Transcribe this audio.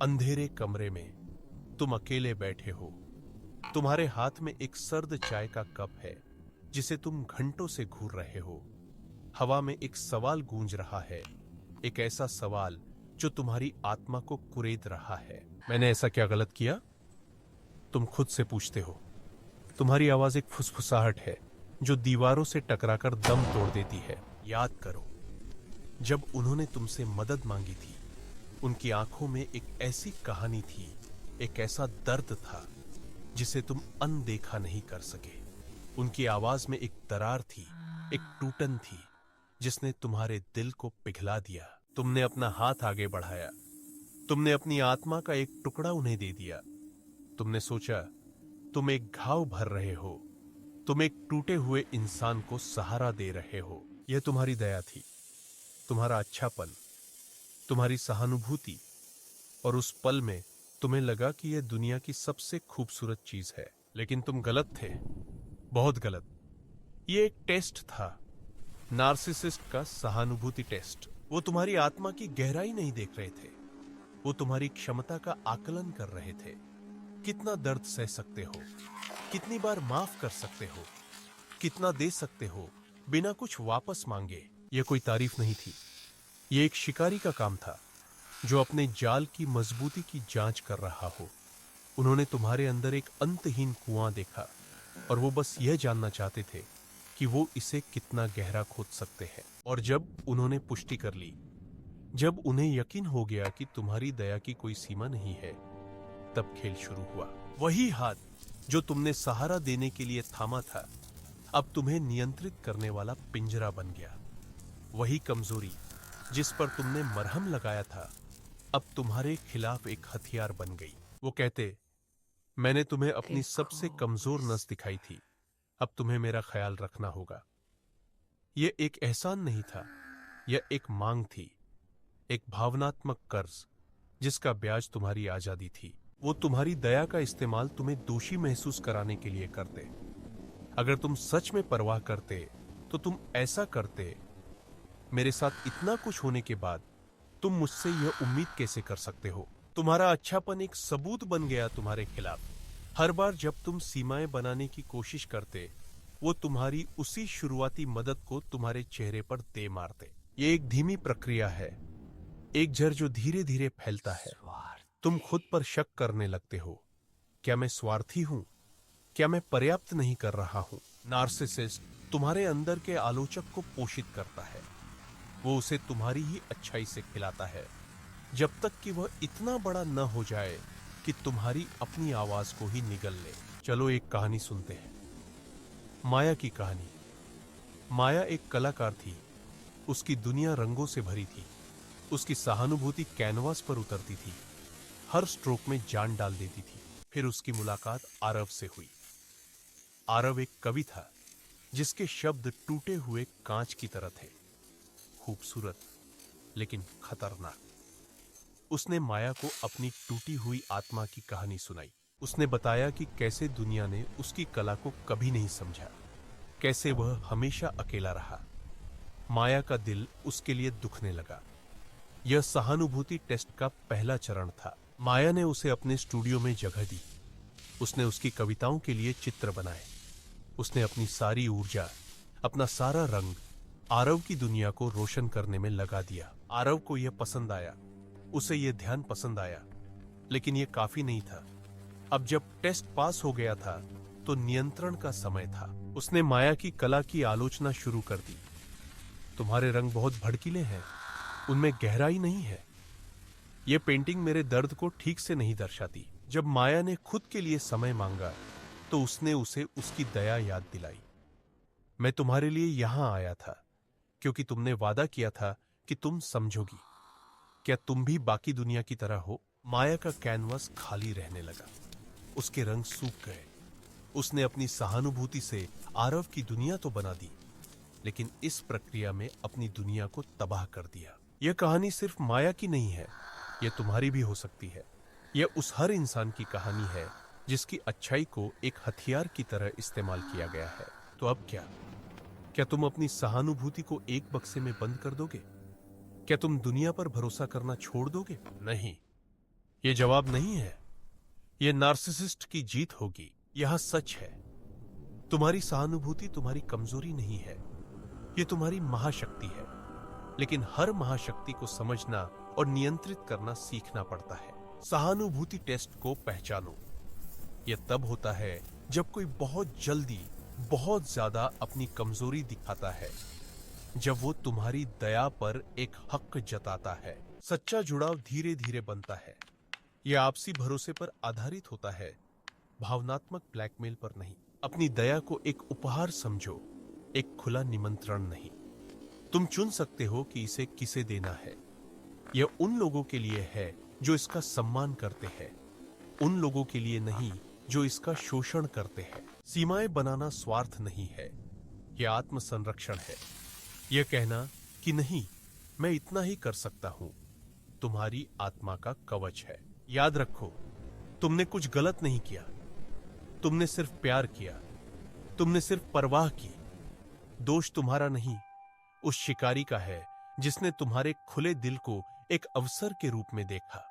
अंधेरे कमरे में तुम अकेले बैठे हो। तुम्हारे हाथ में एक सर्द चाय का कप है जिसे तुम घंटों से घूर रहे हो। हवा में एक सवाल गूंज रहा है, एक ऐसा सवाल जो तुम्हारी आत्मा को कुरेद रहा है। मैंने ऐसा क्या गलत किया? तुम खुद से पूछते हो। तुम्हारी आवाज एक फुसफुसाहट है जो दीवारों से टकराकर दम तोड़ देती है। याद करो, जब उन्होंने तुमसे मदद मांगी थी, उनकी आंखों में एक ऐसी कहानी थी, एक ऐसा दर्द था जिसे तुम अनदेखा नहीं कर सके। उनकी आवाज में एक दरार थी, एक टूटन थी जिसने तुम्हारे दिल को पिघला दिया। तुमने अपना हाथ आगे बढ़ाया, तुमने अपनी आत्मा का एक टुकड़ा उन्हें दे दिया। तुमने सोचा तुम एक घाव भर रहे हो, तुम एक टूटे हुए इंसान को सहारा दे रहे हो। यह तुम्हारी दया थी, तुम्हारा अच्छापन, तुम्हारी सहानुभूति। और उस पल में तुम्हें लगा कि यह दुनिया की सबसे खूबसूरत चीज है। लेकिन तुम गलत थे, बहुत गलत। यह एक टेस्ट था, नार्सिसिस्ट का सहानुभूति टेस्ट। वो तुम्हारी आत्मा की गहराई नहीं देख रहे थे, वो तुम्हारी क्षमता का आकलन कर रहे थे। कितना दर्द सह सकते हो, कितनी बार माफ कर सकते हो, कितना दे सकते हो बिना कुछ वापस मांगे। यह कोई तारीफ नहीं थी, यह एक शिकारी का काम था जो अपने जाल की मजबूती की जांच कर रहा हो। उन्होंने तुम्हारे अंदर एक अंतहीन कुआं देखा और वो बस यह जानना चाहते थे कि वो इसे कितना गहरा खोद सकते हैं। और जब उन्होंने पुष्टि कर ली, जब उन्हें यकीन हो गया कि तुम्हारी दया की कोई सीमा नहीं है, तब खेल शुरू हुआ। वही हाथ जो तुमने सहारा देने के लिए थामा था, अब तुम्हें नियंत्रित करने वाला पिंजरा बन गया। वही कमजोरी जिस पर तुमने मरहम लगाया था, अब तुम्हारे खिलाफ एक हथियार बन गई। वो कहते, मैंने तुम्हें अपनी सबसे कमजोर नस दिखाई थी, अब तुम्हें मेरा ख्याल रखना होगा। यह एक एहसान नहीं था, यह एक मांग थी, एक भावनात्मक कर्ज जिसका ब्याज तुम्हारी आजादी थी। वो तुम्हारी दया का इस्तेमाल तुम्हें दोषी महसूस कराने के लिए करते। अगर तुम सच में परवाह करते तो तुम ऐसा करते। मेरे साथ इतना कुछ होने के बाद तुम मुझसे यह उम्मीद कैसे कर सकते हो? तुम्हारा अच्छापन एक सबूत बन गया तुम्हारे खिलाफ। हर बार जब तुम सीमाएं बनाने की कोशिश करते, वो तुम्हारी उसी शुरुआती मदद को तुम्हारे चेहरे पर दे मारते। ये एक धीमी प्रक्रिया है, एक जड़ जो धीरे धीरे फैलता है। तुम खुद पर शक करने लगते हो, क्या मैं स्वार्थी हूं? क्या मैं पर्याप्त नहीं कर रहा हूं? नार्सिसिस्ट तुम्हारे अंदर के आलोचक को पोषित करता है, वो उसे तुम्हारी ही अच्छाई से खिलाता है, जब तक कि वह इतना बड़ा न हो जाए कि तुम्हारी अपनी आवाज को ही निगल ले। चलो एक कहानी सुनते हैं, माया की कहानी। माया एक कलाकार थी, उसकी दुनिया रंगों से भरी थी, उसकी सहानुभूति कैनवास पर उतरती थी, हर स्ट्रोक में जान डाल देती थी। फिर उसकी मुलाकात आरव से हुई। आरव एक कवि था जिसके शब्द टूटे हुए कांच की तरह थे, खूबसूरत लेकिन खतरनाक। उसने माया को अपनी टूटी हुई आत्मा की कहानी सुनाई। उसने बताया कि कैसे दुनिया ने उसकी कला को कभी नहीं समझा, कैसे वह हमेशा अकेला रहा। माया का दिल उसके लिए दुखने लगा। यह सहानुभूति टेस्ट का पहला चरण था। माया ने उसे अपने स्टूडियो में जगह दी। उसने उसकी कविताओं के लिए चित्र बनाए। उसने अपनी सारी ऊर्जा, अपना सारा रंग आरव की दुनिया को रोशन करने में लगा दिया। आरव को यह पसंद आया, उसे यह ध्यान पसंद आया, लेकिन यह काफी नहीं था। अब जब टेस्ट पास हो गया था तो नियंत्रण का समय था। उसने माया की कला की आलोचना शुरू कर दी। तुम्हारे रंग बहुत भड़कीले हैं, उनमें गहराई नहीं है। यह पेंटिंग मेरे दर्द को ठीक से नहीं दर्शाती। जब माया ने खुद के लिए समय मांगा तो उसने उसे उसकी दया याद दिलाई। मैं तुम्हारे लिए यहां आया था क्योंकि तुमने वादा किया था कि तुम समझोगी। क्या तुम भी बाकी दुनिया की तरह हो? माया का कैनवास खाली रहने लगा, उसके रंग सूख गए। उसने अपनी सहानुभूति से आरव की दुनिया तो बना दी, लेकिन इस प्रक्रिया में अपनी दुनिया को तबाह कर दिया। यह कहानी सिर्फ माया की नहीं है, यह तुम्हारी भी हो सकती है। यह उस हर इंसान की कहानी है जिसकी अच्छाई को एक हथियार की तरह इस्तेमाल किया गया है। तो अब क्या तुम अपनी सहानुभूति को एक बक्से में बंद कर दोगे? क्या तुम दुनिया पर भरोसा करना छोड़ दोगे? नहीं, ये जवाब नहीं है। ये नार्सिसिस्ट की जीत होगी। यह सच है। तुम्हारी सहानुभूति तुम्हारी कमजोरी नहीं है, ये तुम्हारी महाशक्ति है। लेकिन हर महाशक्ति को समझना और नियंत्रित करना सीखना पड़ता है। सहानुभूति टेस्ट को पहचानो। यह तब होता है जब कोई बहुत जल्दी बहुत ज्यादा अपनी कमजोरी दिखाता है, जब वो तुम्हारी दया पर एक हक जताता है। सच्चा जुड़ाव धीरे धीरे बनता है। यह आपसी भरोसे पर आधारित होता है, भावनात्मक ब्लैकमेल पर नहीं। अपनी दया को एक उपहार समझो, एक खुला निमंत्रण नहीं। तुम चुन सकते हो कि इसे किसे देना है। यह उन लोगों के लिए है जो इसका सम्मान करते हैं, उन लोगों के लिए नहीं जो इसका शोषण करते हैं। सीमाएं बनाना स्वार्थ नहीं है, यह आत्म संरक्षण है। यह कहना कि नहीं, मैं इतना ही कर सकता हूं, तुम्हारी आत्मा का कवच है। याद रखो, तुमने कुछ गलत नहीं किया, तुमने सिर्फ प्यार किया, तुमने सिर्फ परवाह की। दोष तुम्हारा नहीं, उस शिकारी का है जिसने तुम्हारे खुले दिल को एक अवसर के रूप में देखा।